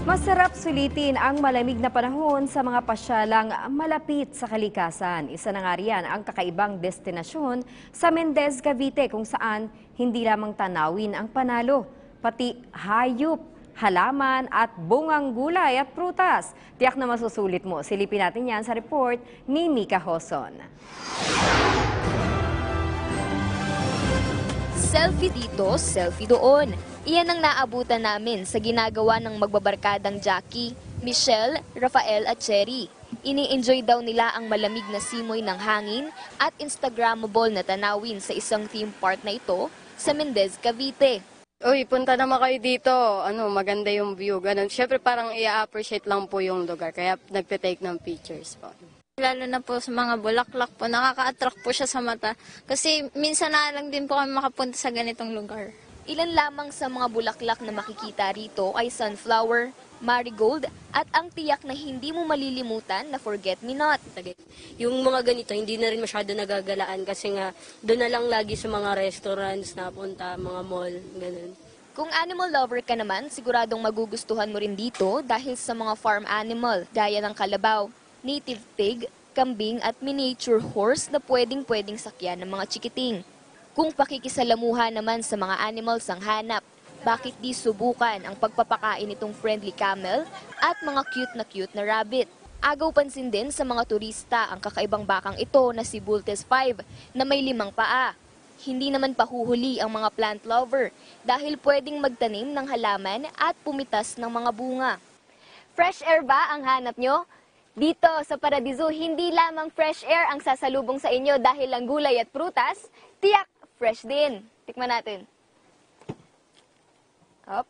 Masarap sulitin ang malamig na panahon sa mga pasyalang malapit sa kalikasan. Isa na nga riyan ang kakaibang destinasyon sa Mendez, Cavite kung saan hindi lamang tanawin ang panalo, pati hayop, halaman at bungang gulay at prutas. Tiyak na masusulit mo. Silipin natin yan sa report ni Mika Hoson. Selfie dito, selfie doon. Iyan ang naabutan namin sa ginagawa ng magbabarkadang Jackie, Michelle, Rafael at Cherry. Ini-enjoy daw nila ang malamig na simoy ng hangin at Instagrammable na tanawin sa isang theme park na ito sa Mendez, Cavite. Uy, punta naman kayo dito. Maganda yung view. Ganun. Siyempre parang i-appreciate lang po yung lugar. Kaya nagte-take ng pictures po. Lalo na po sa mga bulaklak po, nakaka-attract po siya sa mata. Kasi minsan na lang din po kami makapunta sa ganitong lugar. Ilan lamang sa mga bulaklak na makikita rito ay sunflower, marigold at ang tiyak na hindi mo malilimutan na forget-me-not. Yung mga ganito, hindi na rin masyado nagagalaan kasi nga doon na lang lagi sa mga restaurants napunta, mga mall, ganun. Kung animal lover ka naman, siguradong magugustuhan mo rin dito dahil sa mga farm animal gaya ng kalabaw, native pig, kambing at miniature horse na pwedeng-pwedeng sakyan ng mga chikiting. Kung pakikisalamuha naman sa mga animals ang hanap, bakit di subukan ang pagpapakain nitong friendly camel at mga cute na rabbit? Agaw pansin din sa mga turista ang kakaibang bakang ito na si Bultes 5 na may 5 paa. Hindi naman pahuhuli ang mga plant lover dahil pwedeng magtanim ng halaman at pumitas ng mga bunga. Fresh air ba ang hanap nyo? Dito sa Paradiso, hindi lamang fresh air ang sasalubong sa inyo dahil ang gulay at prutas, tiyak fresh din. Tikman natin. Hop.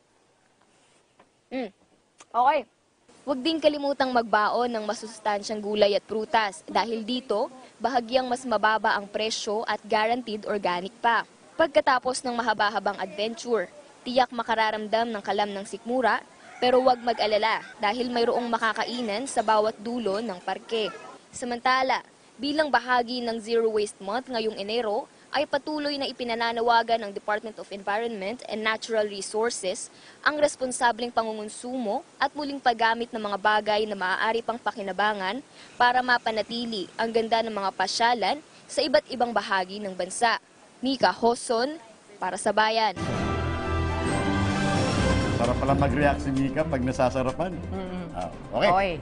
Okay. Huwag din kalimutang magbaon ng masustansyang gulay at prutas dahil dito, bahagyang mas mababa ang presyo at guaranteed organic pa. Pagkatapos ng mahaba-habang adventure, tiyak makararamdam ng kalam ng sikmura, pero huwag mag-alala dahil mayroong makakainan sa bawat dulo ng parke. Samantala, bilang bahagi ng Zero Waste Month ngayong Enero, ay patuloy na ipinananawagan ng Department of Environment and Natural Resources ang responsableng pangungonsumo at muling paggamit ng mga bagay na maaari pang pakinabangan para mapanatili ang ganda ng mga pasyalan sa iba't ibang bahagi ng bansa. Mika Hoson, para sa Bayan. Sarap pala mag-react si Mika pag nasasarapan. Mm-hmm. Okay.